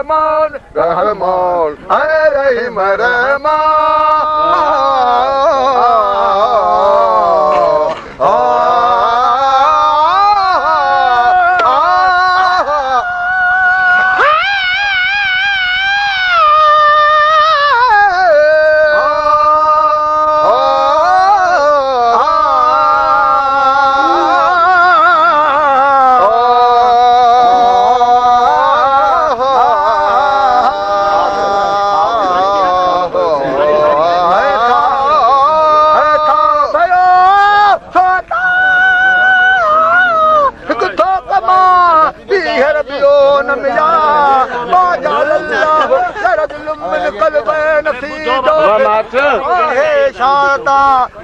रहमान रहमान रहीम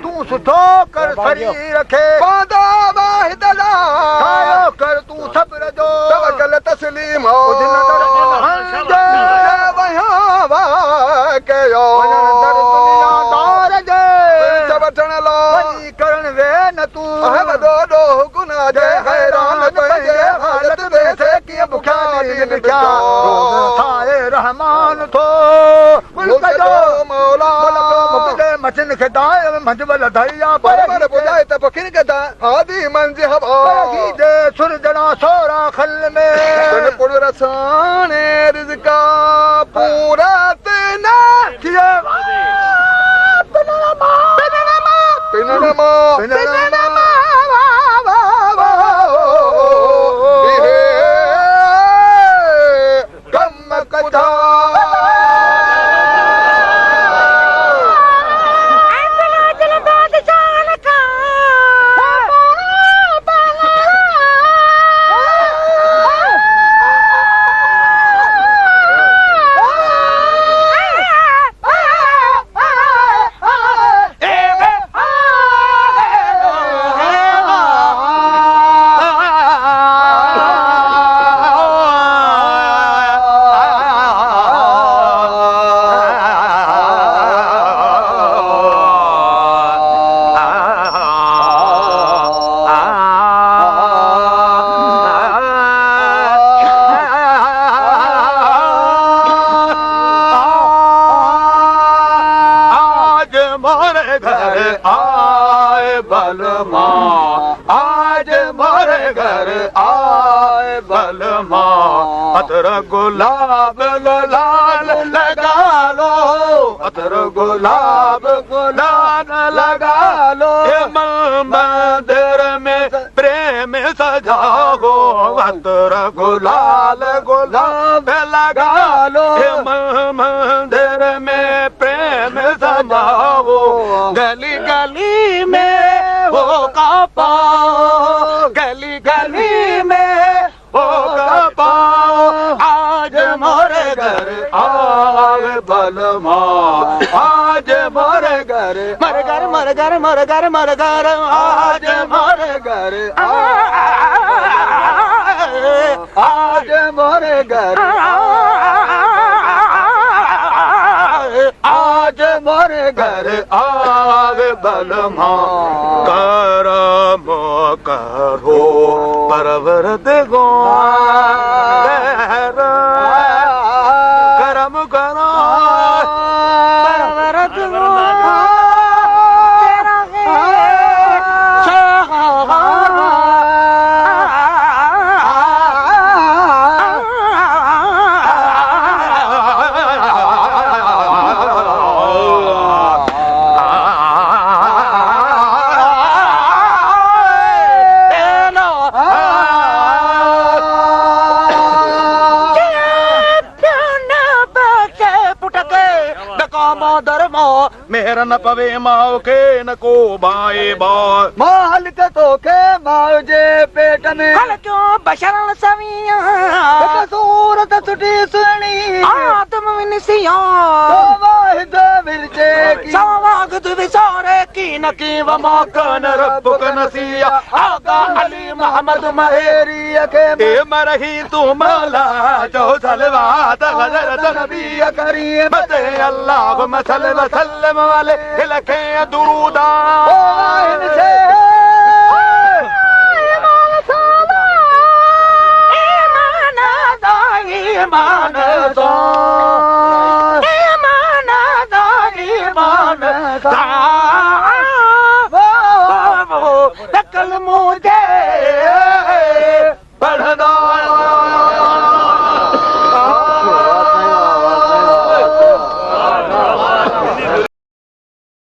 तू सुठो कर सरी रखे बादा वाहिदला ठायो कर तू सब्र जो तवक्कल तस्लीम हो वया वा कयो दर दुनिया दार जे चवटण लो वही करण वे न तू वडो डो गुनाह जे हैरान पंहिंजे हालत में थे कीअं बुखिया ॾींहं लिखिया थाए रहमान थो मुल्क जो मौला मचन खदाय मंजबल धैया पर बुझाए त फकीर कदा आदि मंज हवा दे सुरजना सोरा खल में तन पुर रसाने रिज़का पूरा तना किया पिननमा कम कथा अतर गुलाब गुलाल लगा लो अतर गुलाब गुलाल लगा लो मंदिर में प्रेम सजाओ अतर गुलाल गुलाब लगा लो मंदिर में प्रेम सजाओ गली गली में वो का पाओ गली गली में वो का पाओ आज मोरे घर आग बलमा आज मोरे घर मर घर मर घर मर घर मर घर आज मोरे घर आज मोरे घर आज मोरे घर आग बलमा करम करो परवर देगो करम करो परवर देगो मेहर न पवे माओ के न को बाए बार माल तो के माओ जे पेट में कल क्यों बशरण सविया सूरत सुठी सुनी आदम विनसिया वाहिद विरजे की सवागत विसारे की नकी व मकान रब्बुक नसिया आगा अली मोहम्मद महेरी के मरही तू मौला जो सलवात हजरत नबी करीम बते अल्लाह मसल वसल्लम वाले लखे दुरूदा इनसे ईमान दाई ईमान तो ईमान तो ईमान